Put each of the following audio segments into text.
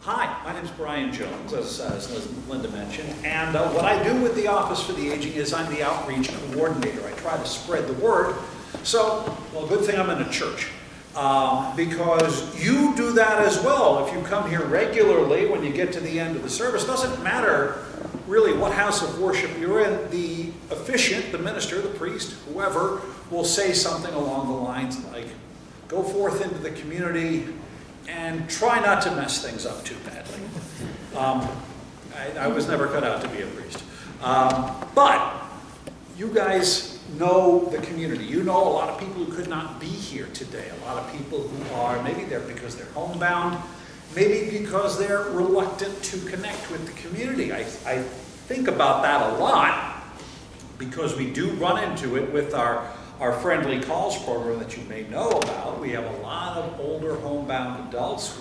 Hi, my name is Brian Jones, as Linda mentioned, and what I do with the Office for the Aging is I'm the outreach coordinator. I try to spread the word. So, well, good thing I'm in a church, because you do that as well. If you come here regularly when you get to the end of the service, doesn't matter really what house of worship you're in, the officiant, the minister, the priest, whoever, will say something along the lines like, go forth into the community and try not to mess things up too badly. I was never cut out to be a priest. But you guys know the community. You know a lot of people who could not be here today. A lot of people who are, maybe they're because they're homebound, maybe because they're reluctant to connect with the community. I think about that a lot because we do run into it with our Friendly Calls program that you may know about. We have a lot of older homebound adults.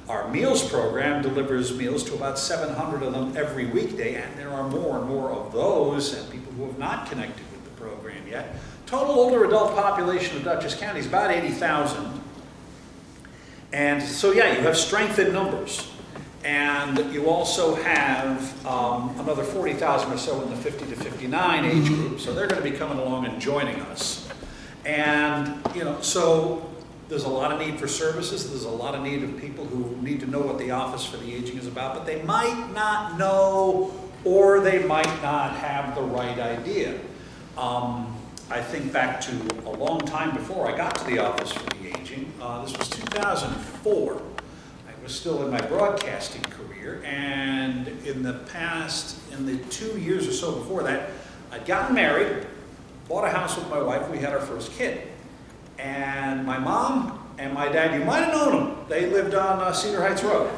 Our meals program delivers meals to about 700 of them every weekday, and there are more and more of those, and people who have not connected with the program yet. Total older adult population of Dutchess County is about 80,000. And so yeah, you have strength in numbers. And you also have another 40,000 or so in the 50 to 59 age group. So they're going to be coming along and joining us. And, you know, so there's a lot of need for services. There's a lot of need of people who need to know what the Office for the Aging is about, but they might not know, or they might not have the right idea. I think back to a long time before I got to the Office for the Aging. This was 2004. I was still in my broadcasting career, and in the 2 years or so before that, I'd gotten married, bought a house with my wife, we had our first kid. And my mom and my dad, you might have known them, they lived on Cedar Heights Road.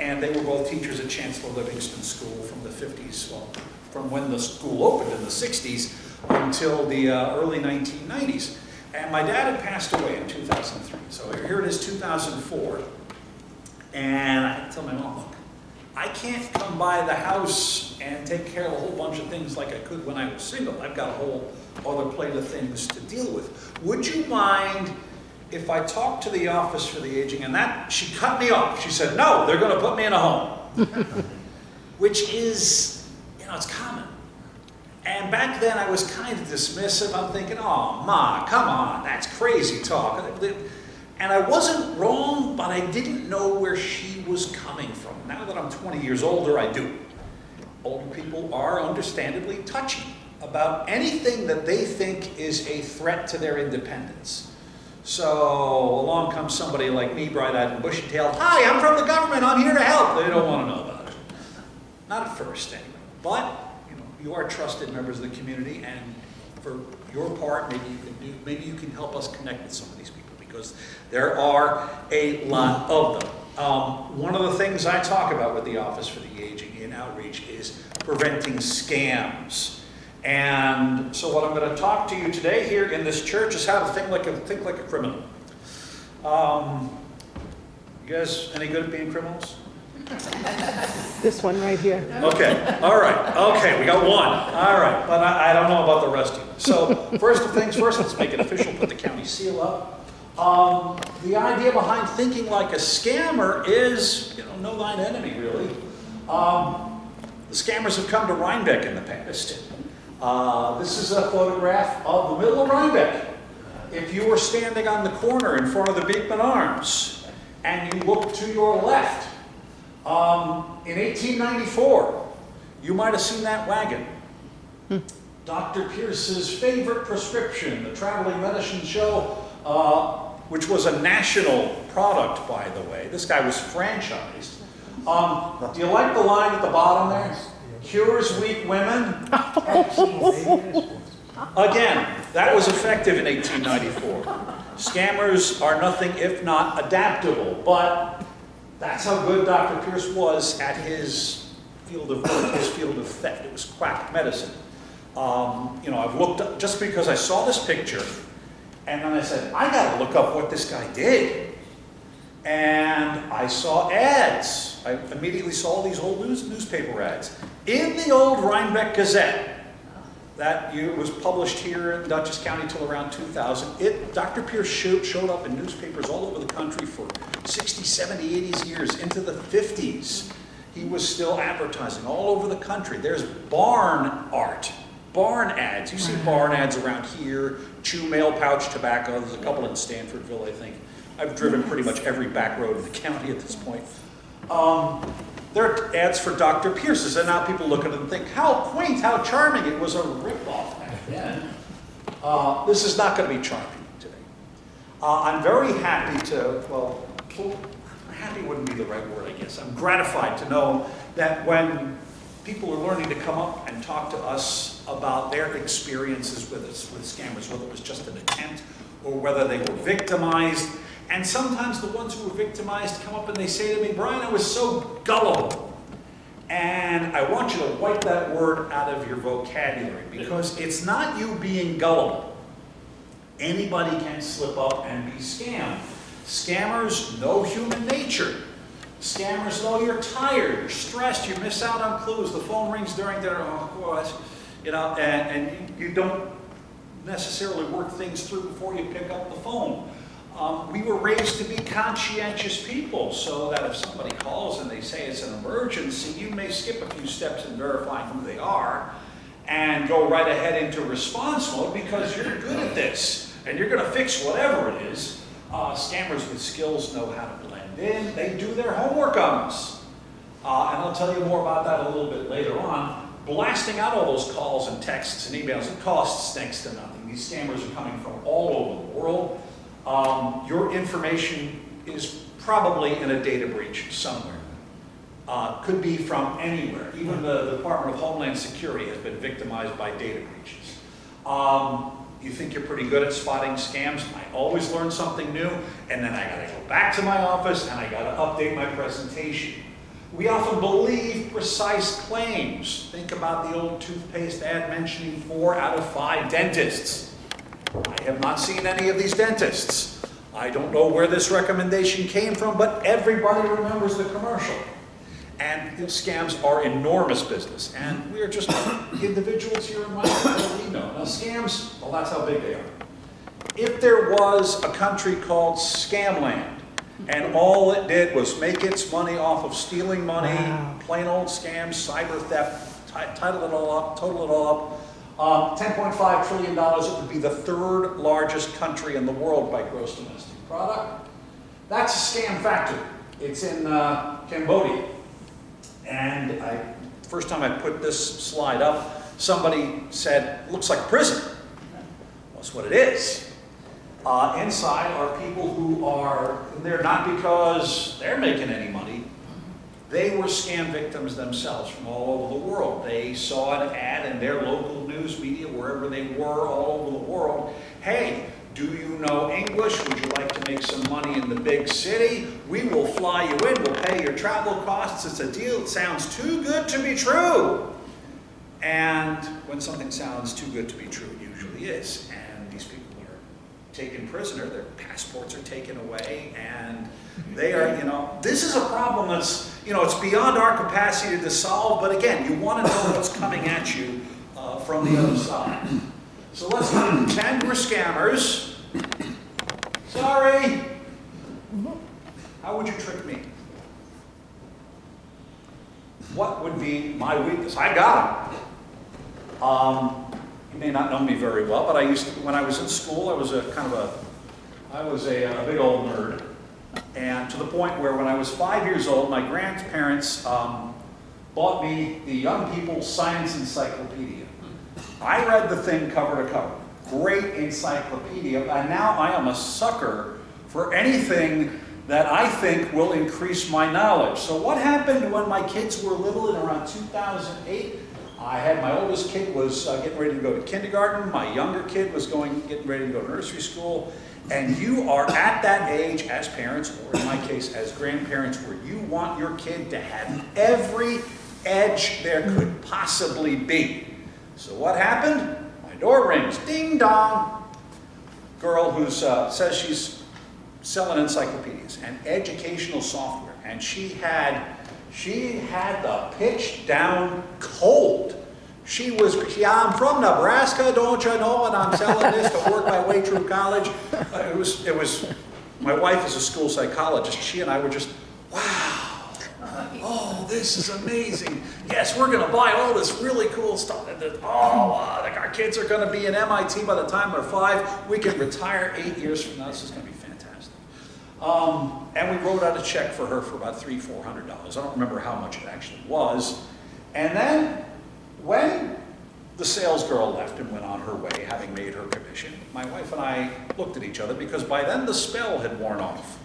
And they were both teachers at Chancellor Livingston School from the 50s, well, from when the school opened in the 60s until the early 1990s. And my dad had passed away in 2003. So here it is, 2004. And I tell my mom, look, I can't come by the house and take care of a whole bunch of things like I could when I was single. I've got a whole other plate of things to deal with. Would you mind if I talk to the Office for the Aging? And that, she cut me off. She said, no, they're going to put me in a home. Which is, you know, it's common. And back then I was kind of dismissive. I'm thinking, oh, Ma, come on, that's crazy talk. And I wasn't wrong, but I didn't know where she was coming from. Now that I'm 20 years older, I do. Older people are understandably touchy about anything that they think is a threat to their independence. So along comes somebody like me, bright-eyed and bushy-tailed. Hi, I'm from the government, I'm here to help. They don't want to know about it. Not at first, anyway. But you are trusted members of the community, and for your part, maybe you can help us connect with some of these people, because there are a lot of them. One of the things I talk about with the Office for the Aging in outreach is preventing scams. And so what I'm going to talk to you today here in this church is how to think like a criminal. You guys any good at being criminals? This one right here. Okay, all right, okay, we got one. All right, but I don't know about the rest of you. So first things first, let's make it official, put the county seal up. The idea behind thinking like a scammer is, know thine enemy, really. The scammers have come to Rhinebeck in the past. This is a photograph of the middle of Rhinebeck. If you were standing on the corner in front of the Beekman Arms and you look to your left, in 1894, you might have seen that wagon. Dr. Pierce's favorite prescription, the Traveling Medicine Show, which was a national product, by the way. This guy was franchised. Do you like the line at the bottom there? Cures weak women. Again, that was effective in 1894. Scammers are nothing if not adaptable, but that's how good Dr. Pierce was at his field of work, his field of theft. It was quack medicine. I've looked up, just because I saw this picture, and then I said, I gotta look up what this guy did. And I saw ads. I immediately saw these old newspaper ads in the old Rhinebeck Gazette. That year was published here in Dutchess County till around 2000. Dr. Pierce showed up in newspapers all over the country for 60, 70, 80 years. Into the 50s, he was still advertising all over the country. There's barn art, barn ads. You see barn ads around here, chew mail pouch tobacco. There's a couple in Stanfordville, I think. I've driven pretty much every back road in the county at this point. There are ads for Dr. Pierce's, and now people look at it and think, how quaint, how charming. It was a ripoff back then. This is not going to be charming today. I'm very happy to, well, happy wouldn't be the right word, I guess. I'm gratified to know that when people are learning to come up and talk to us about their experiences with scammers, whether it was just an attempt or whether they were victimized. And sometimes the ones who were victimized come up and they say to me, Brian, I was so gullible. And I want you to wipe that word out of your vocabulary, because it's not you being gullible. Anybody can slip up and be scammed. Scammers know human nature. Scammers know you're tired, you're stressed, you miss out on clues, the phone rings during dinner, oh, boy, you know, and you don't necessarily work things through before you pick up the phone. We were raised to be conscientious people, so that if somebody calls and they say it's an emergency, you may skip a few steps in verifying who they are and go right ahead into response mode because you're good at this and you're going to fix whatever it is. Scammers with skills know how to blend in. They do their homework on us. And I'll tell you more about that a little bit later on. Blasting out all those calls and texts and emails, it costs next to nothing. These scammers are coming from all over the world. Your information is probably in a data breach somewhere. Could be from anywhere. Even the Department of Homeland Security has been victimized by data breaches. You think you're pretty good at spotting scams? I always learn something new, and then I gotta go back to my office and I gotta update my presentation. We often believe precise claims. Think about the old toothpaste ad mentioning 4 out of 5 dentists. I have not seen any of these dentists. I don't know where this recommendation came from, but everybody remembers the commercial. And scams are enormous business, and we are just individuals here in my that we know. Now scams, well, that's how big they are. If there was a country called Scamland, and all it did was make its money off of stealing money, plain old scams, cyber theft, total it all up, $10.5 trillion, it would be the 3rd largest country in the world by gross domestic product. That's a scam factory. It's in Cambodia. And first time I put this slide up, somebody said, looks like a prison. Well, that's what it is. Inside are people who are there not because they're making any money. They were scam victims themselves from all over the world. They saw an ad in their local news media, wherever they were all over the world. Hey, do you know English? Would you like to make some money in the big city? We will fly you in, we'll pay your travel costs. It's a deal that sounds too good to be true. And when something sounds too good to be true, it usually is. And these people are taken prisoner, their passports are taken away, and they are, this is a problem that's, it's beyond our capacity to solve, but again, you want to know what's coming at you from the other side. So let's pretend we're scammers. Sorry. How would you trick me? What would be my weakness? I got them. You may not know me very well, but when I was in school, I was a big old nerd. And to the point where when I was 5 years old, my grandparents bought me the Young People's Science Encyclopedia. I read the thing cover to cover. Great encyclopedia. And now I am a sucker for anything that I think will increase my knowledge. So what happened when my kids were little in around 2008? My oldest kid was getting ready to go to kindergarten. My younger kid was getting ready to go to nursery school. And you are at that age as parents, or in my case as grandparents, where you want your kid to have every edge there could possibly be. So what happened? My door rings, ding dong. Girl who says she's selling encyclopedias and educational software, and she had the pitch down cold I'm from Nebraska, don't you know, and I'm selling this to work my way through college. My wife is a school psychologist. She and I were just, wow, oh, this is amazing. Yes, we're going to buy all this really cool stuff. Like our kids are going to be in MIT by the time they're 5. We can retire 8 years from now. This is going to be fantastic. And we wrote out a check for her for about $300-400. I don't remember how much it actually was. And then when the sales girl left and went on her way, having made her commission, my wife and I looked at each other because by then the spell had worn off.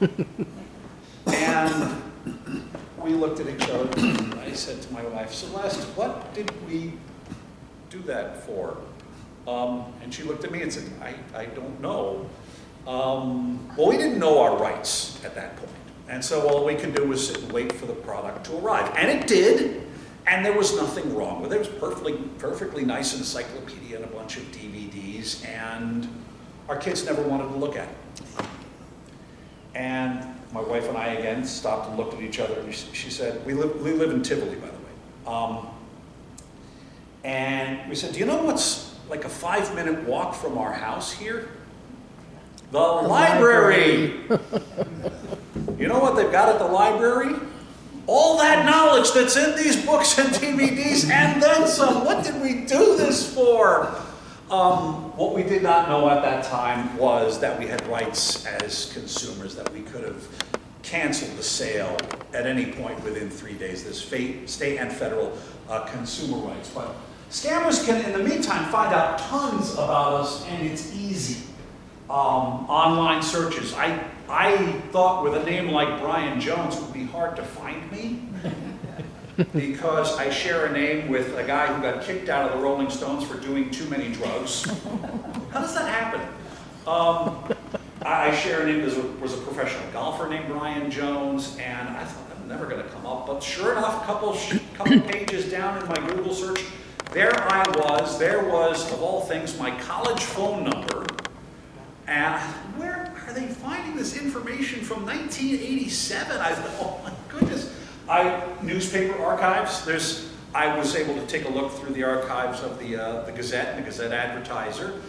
And we looked at each other and I said to my wife, Celeste, what did we do that for? And she looked at me and said, I don't know. Well, we didn't know our rights at that point. And so all we could do was sit and wait for the product to arrive. And it did. And there was nothing wrong with it. It was perfectly nice encyclopedia and a bunch of DVDs, and our kids never wanted to look at it. And my wife and I again stopped and looked at each other, and she said, we live in Tivoli, by the way. And we said, do you know what's like a 5-minute walk from our house here? The library. You know what they've got at the library? All that knowledge that's in these books and DVDs, and then some. What did we do this for? What we did not know at that time was that we had rights as consumers, that we could have canceled the sale at any point within 3 days. There's state and federal consumer rights. But scammers can, in the meantime, find out tons about us, and it's easy. Online searches. I thought with a name like Brian Jones it would be hard to find me because I share a name with a guy who got kicked out of the Rolling Stones for doing too many drugs. How does that happen? I share a name, was a professional golfer named Brian Jones, and I thought I'm never going to come up, but sure enough, a couple pages down in my Google search, there I was. There was, of all things, my college phone number. And where are they finding this information from 1987? I thought, oh my goodness. Newspaper archives. I was able to take a look through the archives of the Gazette and the Gazette Advertiser.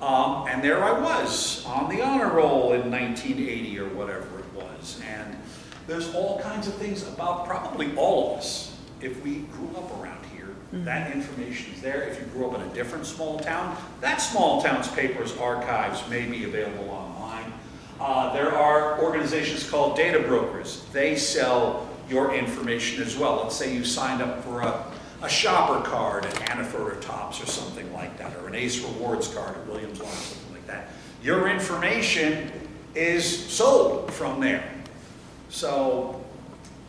And there I was on the honor roll in 1980 or whatever it was. And there's all kinds of things about probably all of us, if we grew up around here. That information is there. If you grew up in a different small town, that small town's paper's archives may be available online. There are organizations called data brokers. They sell your information as well. Let's say you signed up for a shopper card at Hannaford or Tops or something like that, or an Ace Rewards card at Williams Law, something like that. Your information is sold from there. So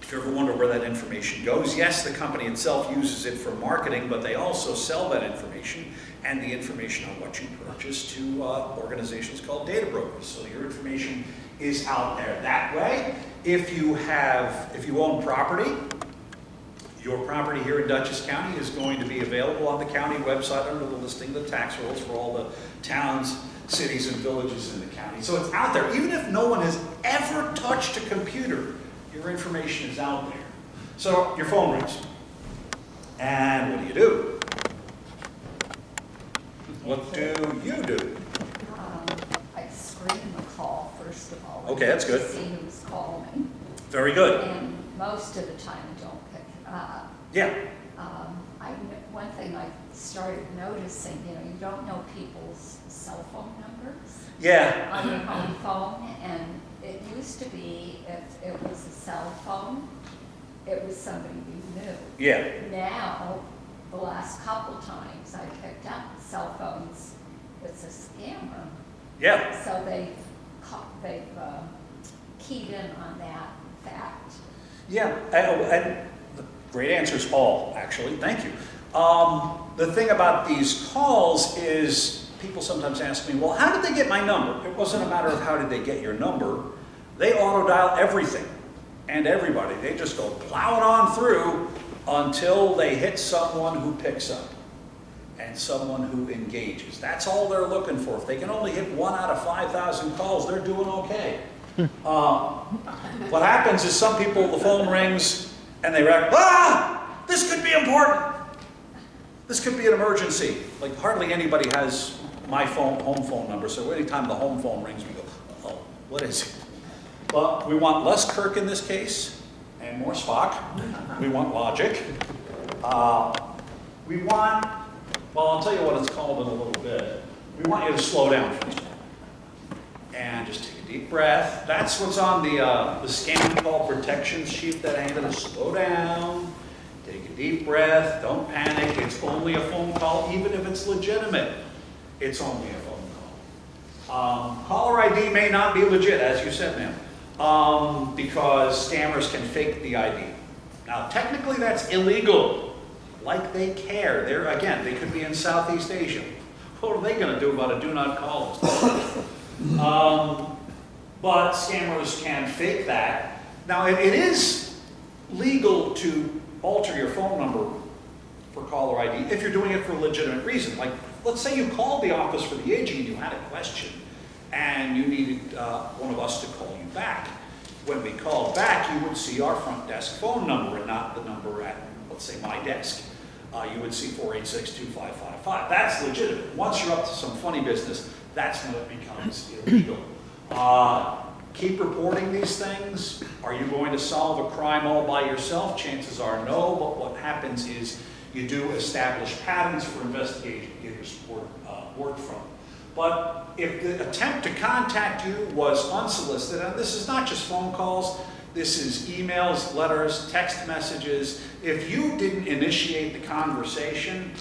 if you ever wonder where that information goes, yes, the company itself uses it for marketing, but they also sell that information and the information on what you purchase to organizations called data brokers. So your information is out there that way. If you own property, your property here in Dutchess County is going to be available on the county website under the listing of the tax rolls for all the towns, cities, and villages in the county. So it's out there. Even if no one has ever touched a computer, your information is out there. So your phone rings. And what do? What do you do? I screen the call, first of all. Okay, that's good. To see who's calling. Very good. And most of the time I don't pick it up. Yeah. One thing I started noticing, you don't know people's cell phone numbers Yeah. on your home phone, and it used to be if it was a cell phone, it was somebody you knew. Yeah. Now, the last couple times I picked up cell phones, it's a scammer. Yeah. So they've keyed in on that fact. Yeah. And the great answer is all, actually. Thank you. The thing about these calls is people sometimes ask me, well, how did they get my number? It wasn't a matter of how did they get your number. They auto-dial everything and everybody. They just go plowing on through until they hit someone who picks up and someone who engages. That's all they're looking for. If they can only hit 1 out of 5,000 calls, they're doing okay. What happens is some people, the phone rings and they react, this could be important. This could be an emergency. Like hardly anybody has my home phone number, so anytime the home phone rings, we go, oh, what is it? Well, we want less Kirk in this case, and more Spock. We want logic. We want, well, I'll tell you what it's called in a little bit. We want you to slow down first. And just take a deep breath. That's what's on the scam call protection sheet that I'm going to slow down. Take a deep breath. Don't panic. It's only a phone call, even if it's legitimate. It's only a phone call. Caller ID may not be legit, as you said, ma'am, because scammers can fake the ID. Now, technically, that's illegal. Like they care. Again, they could be in Southeast Asia. What are they going to do about a do not call list? But scammers can fake that. Now, it is legal to alter your phone number for caller ID if you're doing it for a legitimate reason. Like, let's say you called the office for the agent and you had a question and you needed one of us to call you back. When we called back, you would see our front desk phone number and not the number at, let's say, my desk. You would see 486-2555. That's legitimate. Once you're up to some funny business, that's when it becomes illegal. Keep reporting these things. Are you going to solve a crime all by yourself? Chances are no, but what happens is you do establish patterns for investigators to work from. But if the attempt to contact you was unsolicited, and this is not just phone calls, this is emails, letters, text messages. If you didn't initiate the conversation,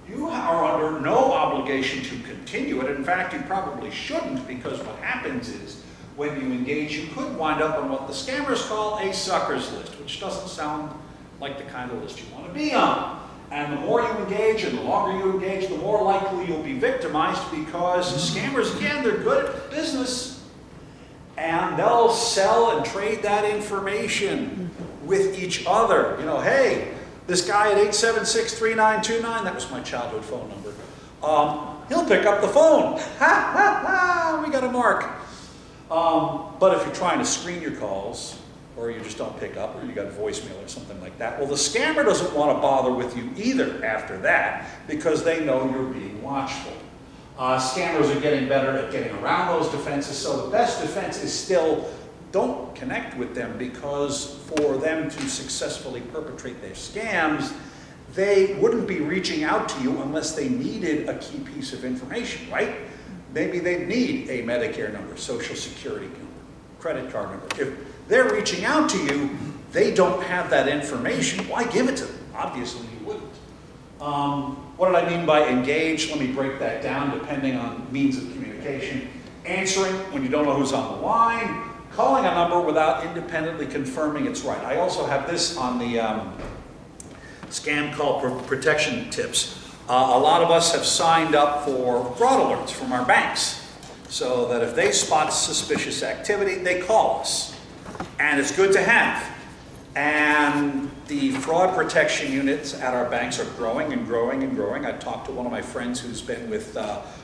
you are under no obligation to continue it. In fact, you probably shouldn't, because what happens is when you engage, you could wind up on what the scammers call a suckers list, which doesn't sound like the kind of list you want to be on. And the more you engage and the longer you engage, the more likely you'll be victimized, because scammers, again, they're good at business. And they'll sell and trade that information with each other. You know, hey, this guy at 876-3929, that was my childhood phone number, he'll pick up the phone. Ha, ha, ha, we got a mark. But if you're trying to screen your calls, or you just don't pick up, or you got voicemail or something like that, well, the scammer doesn't want to bother with you either after that, because they know you're being watchful. Scammers are getting better at getting around those defenses, so the best defense is still don't connect with them, because for them to successfully perpetrate their scams, they wouldn't be reaching out to you unless they needed a key piece of information, right? Maybe they need a Medicare number, Social Security number, credit card number. If they're reaching out to you, they don't have that information. Why give it to them? Obviously you wouldn't. What did I mean by engage? Let me break that down depending on means of communication. Answering when you don't know who's on the line. Calling a number without independently confirming it's right. I also have this on the scam call protection tips. A lot of us have signed up for fraud alerts from our banks, so that if they spot suspicious activity, they call us. And it's good to have. And the fraud protection units at our banks are growing and growing and growing. I talked to one of my friends who's been with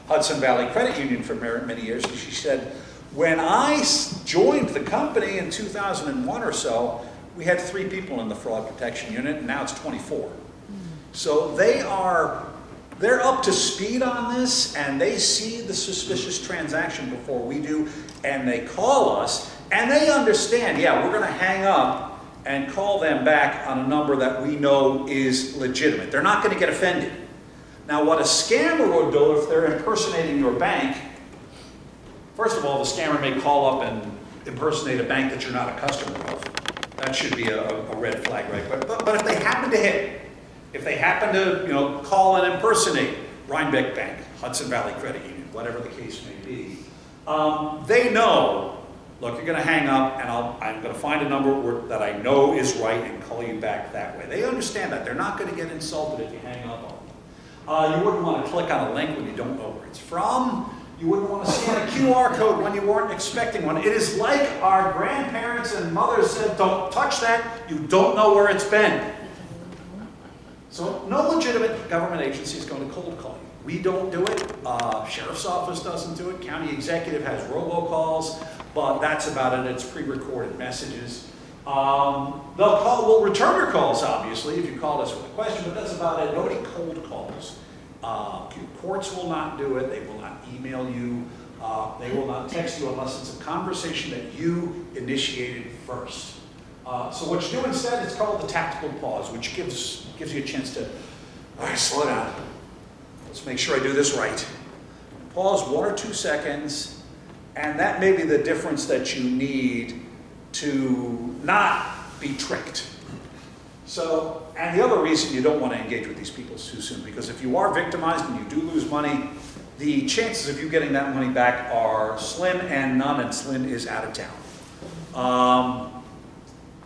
Hudson Valley Credit Union for many years, and she said, when I joined the company in 2001 or so, we had 3 people in the fraud protection unit, and now it's 24. So they're up to speed on this, and they see the suspicious transaction before we do, and they call us, and they understand, yeah, we're going to hang up and call them back on a number that we know is legitimate. They're not going to get offended. Now, what a scammer would do if they're impersonating your bank, first of all, the scammer may call up and impersonate a bank that you're not a customer of. That should be a red flag, right? But if they happen to hit, if they happen to call and impersonate Rhinebeck Bank, Hudson Valley Credit Union, whatever the case may be, they know, look, you're going to hang up, and I'm going to find a number that I know is right and call you back that way. They understand that. They're not going to get insulted if you hang up on them. You wouldn't want to click on a link when you don't know where it's from. You wouldn't want to scan a QR code when you weren't expecting one. It is like our grandparents and mothers said, don't touch that. You don't know where it's been. So no legitimate government agency is going to cold call you. We don't do it. Sheriff's office doesn't do it. County executive has robocalls, but that's about it. It's pre-recorded messages. We'll return your calls, obviously, if you call us with a question, but that's about it. Nobody cold calls. Courts will not do it. They will not email you. They will not text you unless it's a conversation that you initiated first. So what you do instead is called the tactical pause, which gives you a chance to, all right, slow down. Let's make sure I do this right. Pause 1 or 2 seconds, and that may be the difference that you need to not be tricked. So, and the other reason you don't want to engage with these people too soon, because if you are victimized and you do lose money, the chances of you getting that money back are slim and none, and slim is out of town.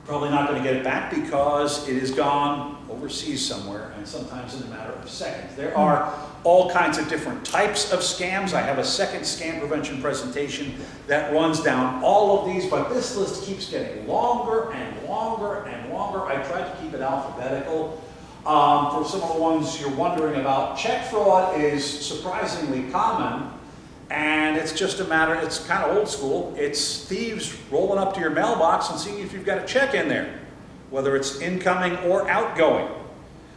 Probably not going to get it back because it is gone overseas somewhere, and sometimes in a matter of seconds. There are all kinds of different types of scams. I have a second scam prevention presentation that runs down all of these, but this list keeps getting longer and longer and longer. I tried to keep it alphabetical. For some of the ones you're wondering about, check fraud is surprisingly common, and it's just a matter, it's kind of old school. It's thieves rolling up to your mailbox and seeing if you've got a check in there, whether it's incoming or outgoing,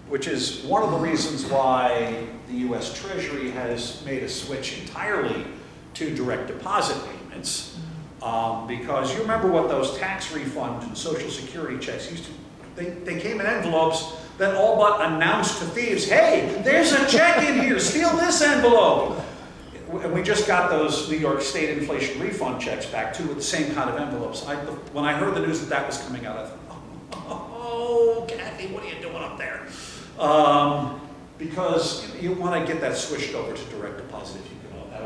which is one of the reasons why the U.S. Treasury has made a switch entirely to direct deposit payments. Because you remember what those tax refund and Social Security checks used to, they came in envelopes that all but announced to thieves, hey, there's a check in here, steal this envelope. And we just got those New York State inflation refund checks back too with the same kind of envelopes. When I heard the news that that was coming out, I thought, oh, Kathy, what are you doing up there? Because you want to get that switched over to direct deposit if you can at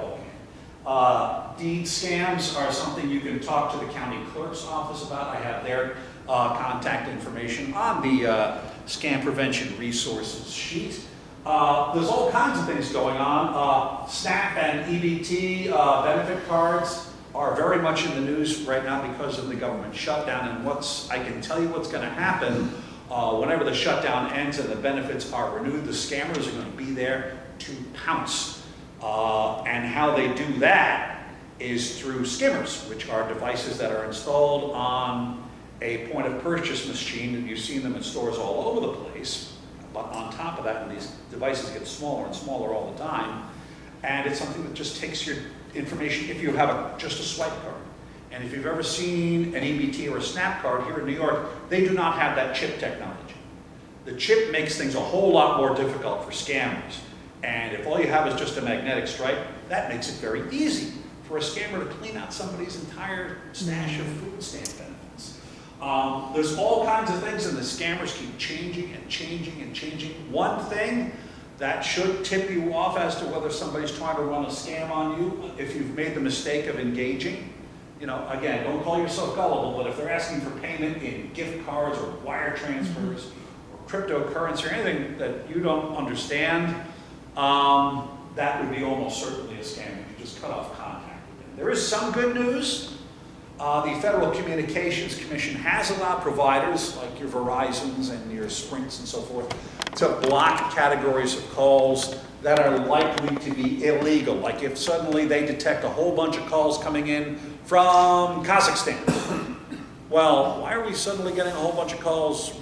all. Deed scams are something you can talk to the county clerk's office about. I have their contact information on the scam prevention resources sheet. There's all kinds of things going on. SNAP and EBT benefit cards are very much in the news right now because of the government shutdown, and I can tell you what's going to happen whenever the shutdown ends and the benefits are renewed. The scammers are going to be there to pounce. And how they do that is through skimmers, which are devices that are installed on a point of purchase machine, and you've seen them in stores all over the place. But on top of that, and these devices get smaller and smaller all the time, and it's something that just takes your information if you have just a swipe card. And if you've ever seen an EBT or a SNAP card here in New York, they do not have that chip technology. The chip makes things a whole lot more difficult for scammers. And if all you have is just a magnetic stripe, that makes it very easy for a scammer to clean out somebody's entire stash of food stamp benefits. There's all kinds of things, and the scammers keep changing and changing and changing. One thing that should tip you off as to whether somebody's trying to run a scam on you, if you've made the mistake of engaging, you know, again, don't call yourself gullible, but if they're asking for payment in gift cards or wire transfers or cryptocurrency or anything that you don't understand, that would be almost certainly a scam if you just cut off contact with them. There is some good news. The Federal Communications Commission has allowed providers like your Verizons and your Sprints and so forth to block categories of calls that are likely to be illegal. Like if suddenly they detect a whole bunch of calls coming in from Kazakhstan. Well, why are we suddenly getting a whole bunch of calls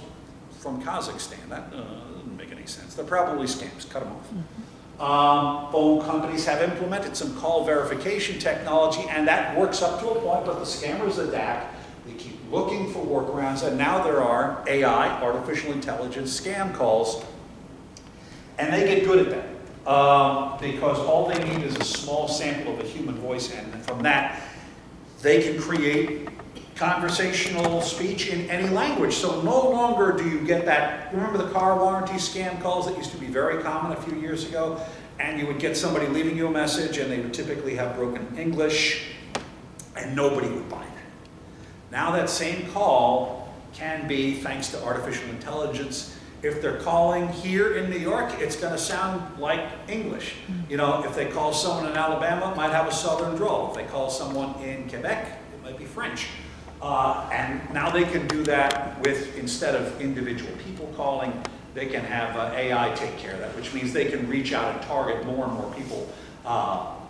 from Kazakhstan? That doesn't make any sense. They're probably scams. Cut them off. Phone companies have implemented some call verification technology, and that works up to a point, but the scammers adapt. They keep looking for workarounds, and now there are AI, artificial intelligence, scam calls, and they get good at that because all they need is a small sample of a human voice, and from that, they can create conversational speech in any language. So no longer do you get that, remember the car warranty scam calls that used to be very common a few years ago? And you would get somebody leaving you a message and they would typically have broken English and nobody would buy that. Now that same call can be, thanks to artificial intelligence, if they're calling here in New York, it's going to sound like English. You know, if they call someone in Alabama, it might have a southern drawl. If they call someone in Quebec, it might be French. And now they can do that with, instead of individual people calling, they can have AI take care of that, which means they can reach out and target more and more people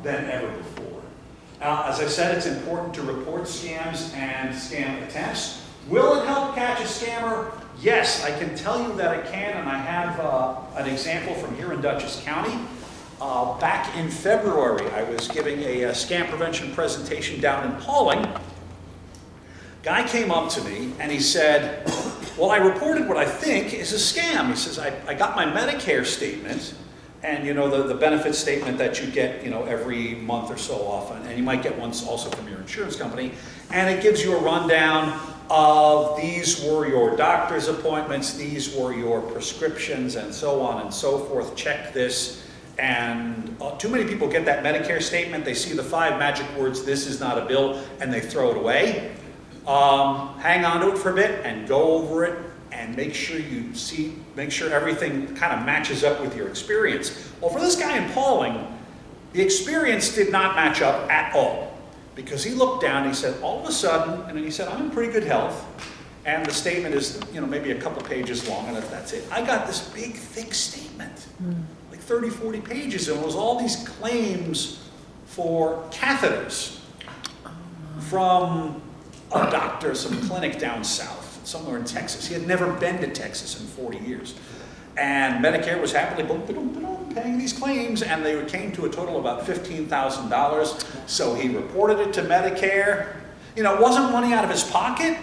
than ever before. As I said, it's important to report scams and scam attempts. Will it help catch a scammer? Yes, I can tell you that it can, and I have an example from here in Dutchess County. Back in February, I was giving a scam prevention presentation down in Pauling. Guy came up to me and he said, well, I reported what I think is a scam. He says, I got my Medicare statement, and you know, the benefit statement that you get, you know, every month or so often, and you might get one also from your insurance company, and it gives you a rundown of these were your doctor's appointments, these were your prescriptions, and so on and so forth. Check this. And too many people get that Medicare statement, they see the 5 magic words, this is not a bill, and they throw it away. Hang on to it for a bit and go over it and make sure everything kind of matches up with your experience. Well, for this guy in Pauling, the experience did not match up at all. Because he looked down and he said, all of a sudden, and then he said, I'm in pretty good health. And the statement is, you know, maybe a couple pages long, and that's it. I got this big, thick statement, like 30, 40 pages, and it was all these claims for catheters from a doctor, some clinic down south, somewhere in Texas. He had never been to Texas in 40 years. And Medicare was happily paying these claims, and they came to a total of about $15,000. So he reported it to Medicare. You know, it wasn't money out of his pocket,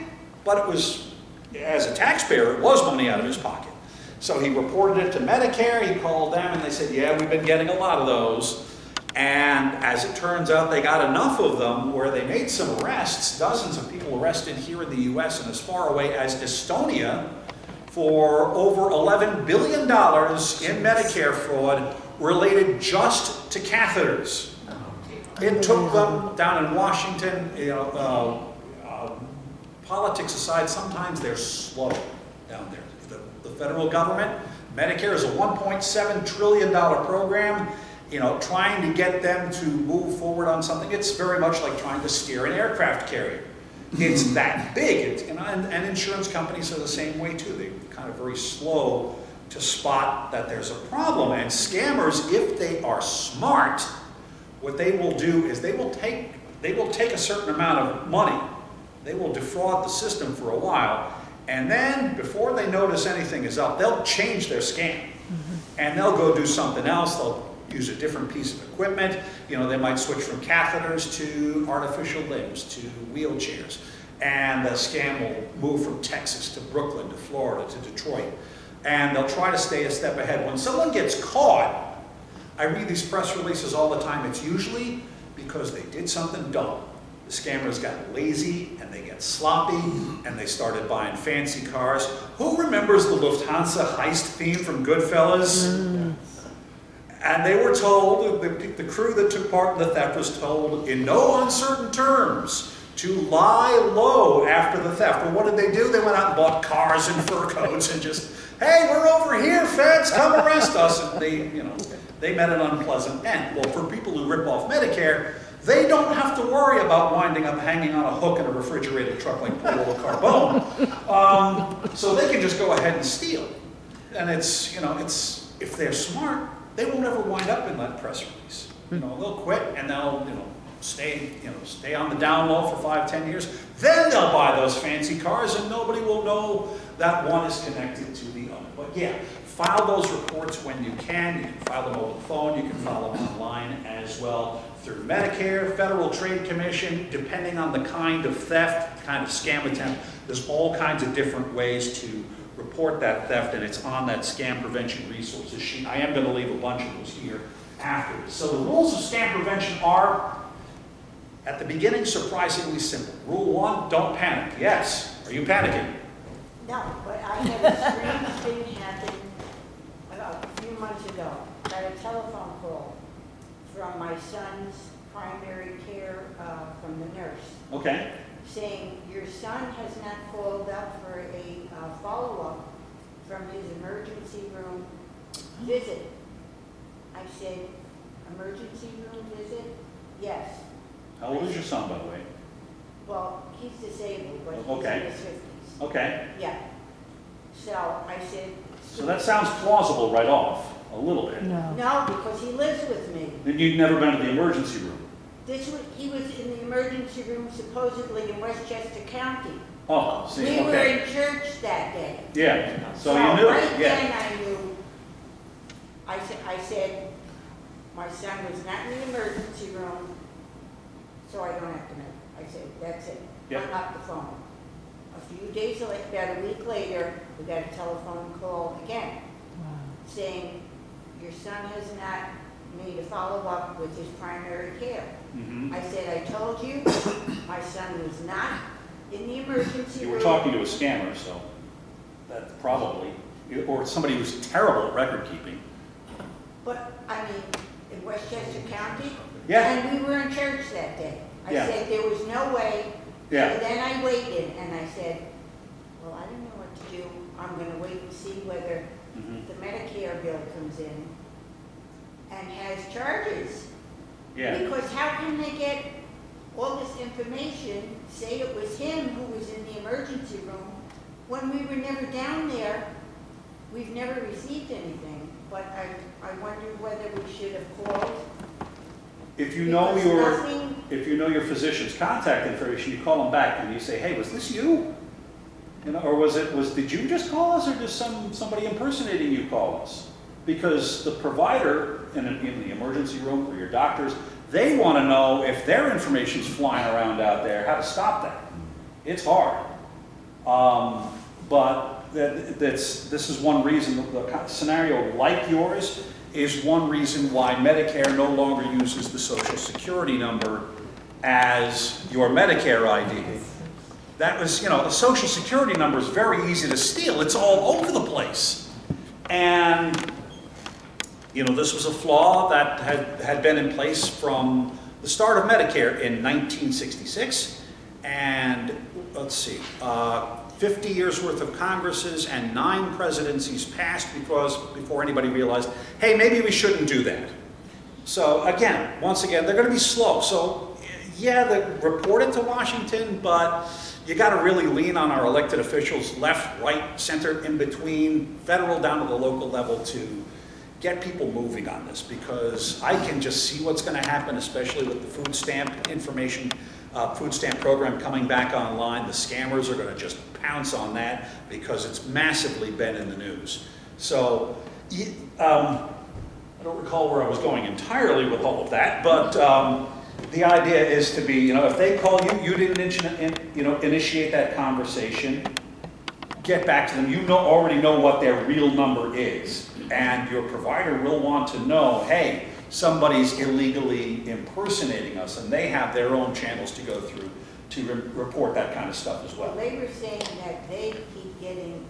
but it was, as a taxpayer, it was money out of his pocket. So he reported it to Medicare, he called them, and they said, yeah, we've been getting a lot of those. And as it turns out, they got enough of them where they made some arrests, dozens of people arrested here in the US and as far away as Estonia, for over $11 billion in Medicare fraud related just to catheters. It took them down in Washington, you know, politics aside, sometimes they're slow down there. The federal government, Medicare is a $1.7 trillion program. You know, trying to get them to move forward on something, it's very much like trying to steer an aircraft carrier. It's that big, and insurance companies are the same way too. They're kind of very slow to spot that there's a problem. And scammers, if they are smart, what they will do is they will take a certain amount of money. They will defraud the system for a while, and then before they notice anything is up, they'll change their scam, and they'll go do something else. They'll use a different piece of equipment. You know, they might switch from catheters to artificial limbs to wheelchairs. And the scam will move from Texas to Brooklyn to Florida to Detroit. And they'll try to stay a step ahead. When someone gets caught, I read these press releases all the time. It's usually because they did something dumb. The scammers got lazy and they get sloppy and they started buying fancy cars. Who remembers the Lufthansa heist theme from Goodfellas? And they were told, the crew that took part in the theft was told in no uncertain terms to lie low after the theft. Well, what did they do? They went out and bought cars and fur coats and just, hey, we're over here, feds, come arrest us. And they, you know, they met an unpleasant end. Well, for people who rip off Medicare, they don't have to worry about winding up hanging on a hook in a refrigerated truck like Paul Carbone. So they can just go ahead and steal. And it's, you know, it's, if they're smart, they won't ever wind up in that press release. You know, they'll quit and they'll, you know, stay on the down low for 5, 10 years. Then they'll buy those fancy cars and nobody will know that one is connected to the other. But yeah, file those reports when you can. You can file them over the phone. You can file them online as well through Medicare, Federal Trade Commission, depending on the kind of theft, kind of scam attempt. There's all kinds of different ways to report that theft, and it's on that scam prevention resources sheet. I am going to leave a bunch of those here after this. So the rules of scam prevention are, at the beginning, surprisingly simple. Rule 1, don't panic. Yes. Are you panicking? No, but I had a strange thing happen about a few months ago. I got a telephone call from my son's primary care, from the nurse, Okay. saying, your son has not called up for a follow-up from his emergency room visit. I said, emergency room visit? Yes. How old is your son, by the way? Well, he's disabled, but he's Okay. in his 50s. Okay. Yeah. So I said... So that sounds plausible right off, a little bit. No. No, because he lives with me. And you'd never been to the emergency room. He was in the emergency room supposedly in Westchester County. Oh, see, We were okay. in church that day. Yeah, so you knew, Right yeah. then I knew, I said, my son was not in the emergency room, so I don't have to know. I said, that's it. Yep. Hung up the phone. A few days, about a week later, we got a telephone call again, saying, your son has not made a follow-up with his primary care. Mhm. I said, I told you, my son was not in the emergency room. You were talking to a scammer, so that's probably, or somebody who's terrible at record keeping. But, I mean, in Westchester County. Yeah. And we were in church that day. I Yeah. said there was no way. Yeah. So then I waited and I said, well, I don't know what to do. I'm gonna wait and see whether Mhm. the Medicare bill comes in and has charges. Yeah, Because how can they get all this information, say it was him who was in the emergency room, when we were never down there? We've never received anything, but I wondered whether we should have called. if you know Because your, nothing- if you know your physician's contact information, you call them back and you say, hey, was this you? You know, or did you just call us, or did somebody impersonating you call us? Because the provider in the emergency room or your doctors, they want to know if their information's flying around out there, how to stop that. It's hard. But this is one reason, the scenario like yours is one reason why Medicare no longer uses the Social Security number as your Medicare ID. That was, the Social Security number is very easy to steal. It's all over the place. And, this was a flaw that had been in place from the start of Medicare in 1966. And, let's see, 50 years worth of Congresses and 9 presidencies passed before anybody realized, hey, maybe we shouldn't do that. So once again, they're going to be slow. So yeah, they report it to Washington, but you got to really lean on our elected officials, left, right, center, in between, federal down to the local level, to get people moving on this, because I can just see what's going to happen, especially with the food stamp program coming back online. The scammers are going to just pounce on that because it's massively been in the news. So I don't recall where I was going entirely with all of that, but the idea is to be, if they call you, you didn't initiate that conversation, get back to them. You already know what their real number is, and your provider will want to know, hey, somebody's illegally impersonating us, and they have their own channels to go through to report that kind of stuff as well. Well, they were saying that they keep getting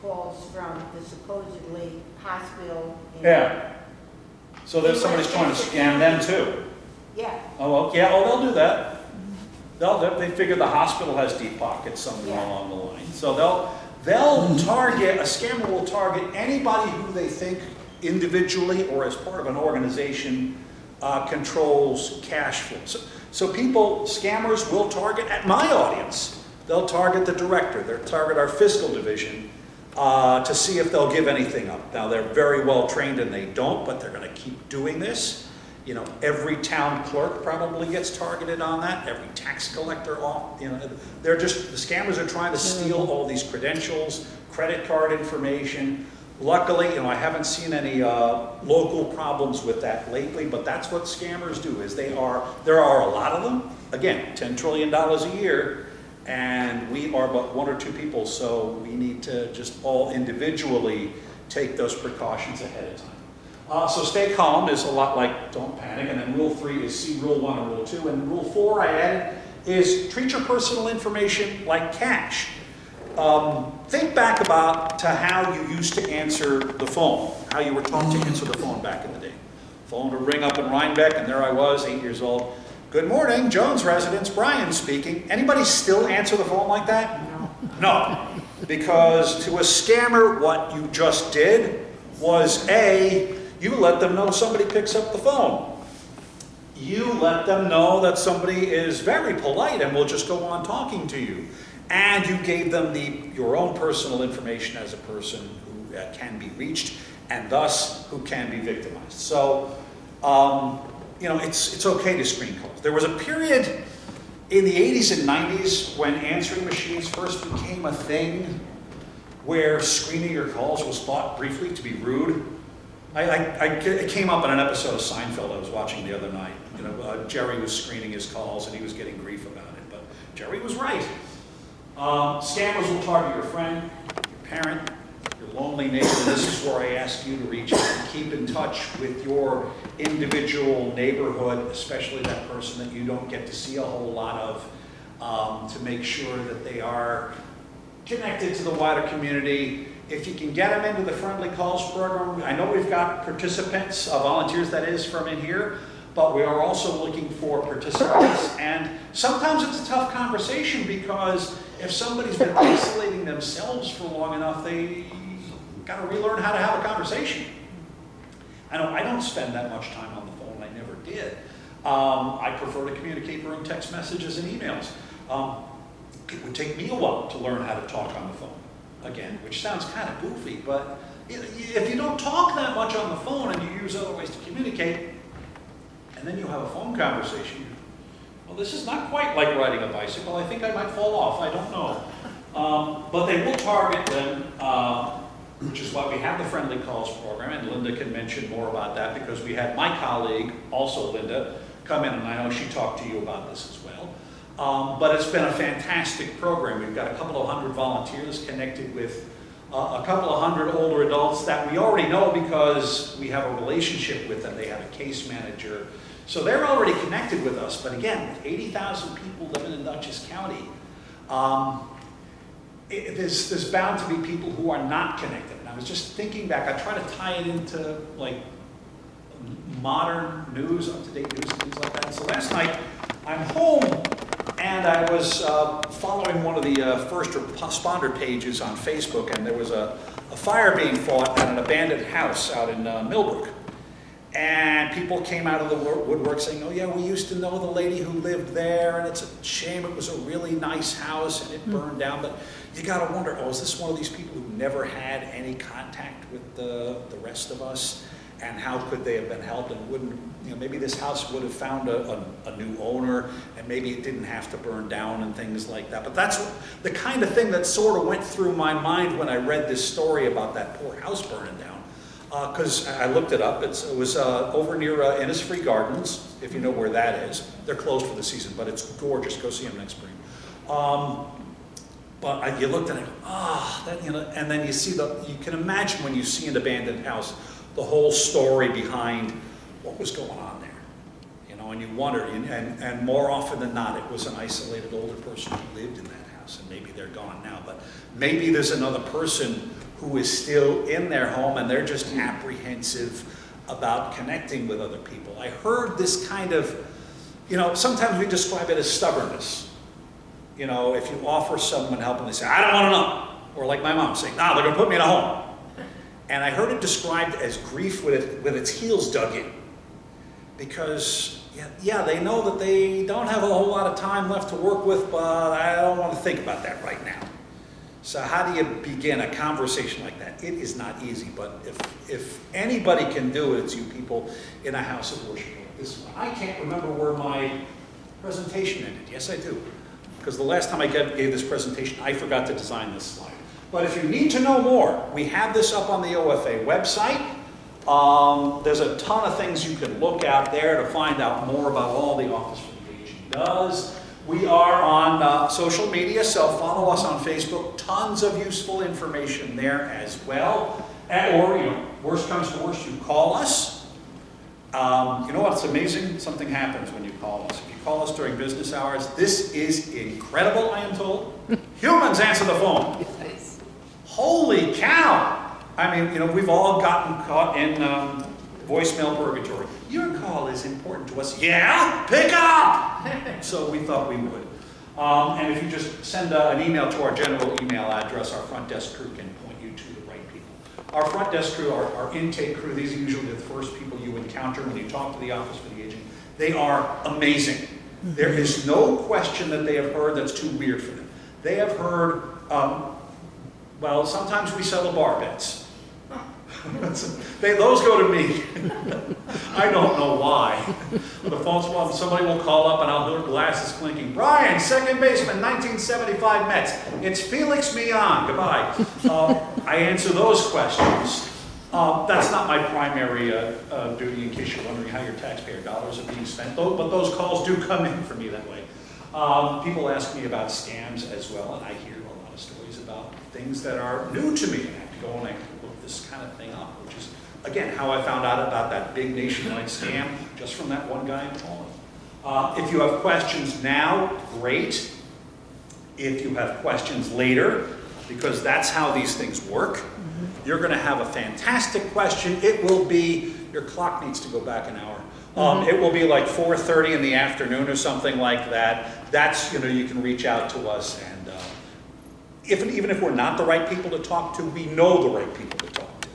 calls from the supposedly hospital. Yeah. So there's somebody's trying to scam them too. Yeah, Oh, yeah, they'll do that. They figure the hospital has deep pockets somewhere Yeah. along the line. So they'll target, a scammer will target anybody who they think individually or as part of an organization controls cash flow. So scammers will target, at my audience, they'll target the director, they'll target our fiscal division to see if they'll give anything up. Now, they're very well trained and they don't, but they're going to keep doing this. Every town clerk probably gets targeted on that, every tax collector, the scammers are trying to steal all these credentials, credit card information. Luckily, I haven't seen any local problems with that lately, but that's what scammers do, there are a lot of them. Again, $10 trillion a year, and we are but 1 or 2 people, so we need to just all individually take those precautions ahead of time. So stay calm is a lot like don't panic, and then rule 3 is see rule 1 and rule 2, and rule 4 I added is treat your personal information like cash. Think back to how you used to answer the phone, how you were taught to answer the phone back in the day. Phone would ring up in Rhinebeck, and there I was, 8 years old. Good morning, Jones residence, Brian speaking. Anybody still answer the phone like that? No. Because to a scammer, what you just did was you let them know somebody picks up the phone. You let them know that somebody is very polite and will just go on talking to you. And you gave them your own personal information as a person who can be reached and thus who can be victimized. So, it's okay to screen calls. There was a period In the 80s and 90s, when answering machines first became a thing, where screening your calls was thought briefly to be rude, it came up in an episode of Seinfeld I was watching the other night. You know, Jerry was screening his calls and he was getting grief about it, but Jerry was right. Scammers will target your friend, your parent, your lonely neighbor. This is where I ask you to reach out and keep in touch with your individual neighborhood, especially that person that you don't get to see a whole lot of, to make sure that they are connected to the wider community. If you can get them into the Friendly Calls program, I know we've got participants, volunteers that is, from in here, but we are also looking for participants. And sometimes it's a tough conversation because if somebody's been isolating themselves for long enough, they got to relearn how to have a conversation. I know I don't spend that much time on the phone, I never did. I prefer to communicate through text messages and emails. It would take me a while to learn how to talk on the phone, again, which sounds kind of goofy, but if you don't talk that much on the phone and you use other ways to communicate, and then you have a phone conversation, well, this is not quite like riding a bicycle. I think I might fall off, I don't know. But they will target them, which is why we have the Friendly Calls program, and Linda can mention more about that because we had my colleague, also Linda, come in, and I know she talked to you about this as well. But it's been a fantastic program. We've got a couple of hundred volunteers connected with a couple of hundred older adults that we already know because we have a relationship with them. They have a case manager. So they're already connected with us. But again, with 80,000 people living in Dutchess County, there's bound to be people who are not connected. And I was just thinking back, I try to tie it into like modern news, up-to-date news, and things like that. So last night, I'm home and I was following one of the first responder pages on Facebook, and there was a fire being fought at an abandoned house out in Millbrook. And people came out of the woodwork saying, oh yeah, we used to know the lady who lived there, and it's a shame, it was a really nice house and it burned down. But you gotta wonder, oh, is this one of these people who never had any contact with the rest of us? And how could they have been helped? And wouldn't, you know, maybe this house would have found a new owner, and maybe it didn't have to burn down and things like that. But that's the kind of thing that sort of went through my mind when I read this story about that poor house burning down. Because I looked it up. It was over near Innisfree Gardens, if you know where that is. They're closed for the season, but it's gorgeous. Go see them next spring. But you looked at it, that, you know, and then you see you can imagine when you see an abandoned house, the whole story behind what was going on there, you know, and you wonder, and more often than not, it was an isolated older person who lived in that house, and maybe they're gone now, but maybe there's another person who is still in their home and they're just apprehensive about connecting with other people. I heard this kind of, you know, sometimes we describe it as stubbornness. You know, if you offer someone help and they say, I don't want to know, or like my mom saying, no, they're going to put me in a home. And I heard it described as grief with its heels dug in. Because, yeah, they know that they don't have a whole lot of time left to work with, but I don't want to think about that right now. So how do you begin a conversation like that? It is not easy, but if anybody can do it, it's you people in a house of worship like this one. I can't remember where my presentation ended. Yes, I do. Because the last time I gave this presentation, I forgot to design this slide. But if you need to know more, we have this up on the OFA website. There's a ton of things you can look out there to find out more about all the Office for the Aging does. We are on social media, so follow us on Facebook. Tons of useful information there as well. Or, you know, worst comes to worst, you call us. You know what's amazing? Something happens when you call us. If you call us during business hours, this is incredible, I am told. Humans answer the phone. Holy cow! I mean, you know, we've all gotten caught in voicemail purgatory. Your call is important to us. Yeah? Pick up! So we thought we would. And if you just send an email to our general email address, our front desk crew can point you to the right people. Our front desk crew, our intake crew, these are usually the first people you encounter when you talk to the Office for the Aging. They are amazing. There is no question that they have heard that's too weird for them. They have heard, well, sometimes we settle bar bets. Those go to me. I don't know why. The phone's well, somebody will call up and I'll hear glasses clinking. Brian, second baseman, 1975 Mets. It's Felix Millan. Goodbye. I answer those questions. That's not my primary duty, in case you're wondering how your taxpayer dollars are being spent, but those calls do come in for me that way. People ask me about scams as well, and I hear a lot of stories about things that are new to me. And I have to go and I look this kind of thing up, which is, again, how I found out about that big nationwide scam just from that one guy in Poland. If you have questions now, great. If you have questions later, because that's how these things work, you're going to have a fantastic question. It will be, your clock needs to go back an hour. It will be like 4:30 in the afternoon or something like that. That's, you can reach out to us, and even if we're not the right people to talk to, we know the right people to talk to.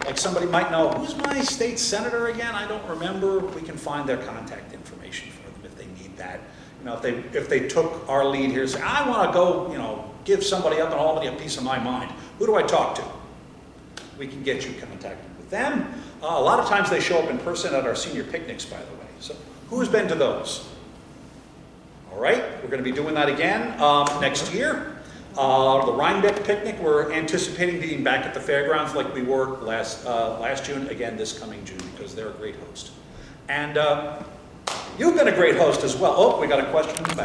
Like somebody might know, who's my state senator again? I don't remember. We can find their contact information for them if they need that. If they took our lead here and say, I want to go, give somebody up in Albany a piece of my mind. Who do I talk to? We can get you contacted with them. A lot of times they show up in person at our senior picnics, by the way. So who's been to those? All right, we're going to be doing that again next year. The Rhinebeck picnic, we're anticipating being back at the fairgrounds like we were last June, again this coming June, because they're a great host. And you've been a great host as well. Oh, we got a question in the back.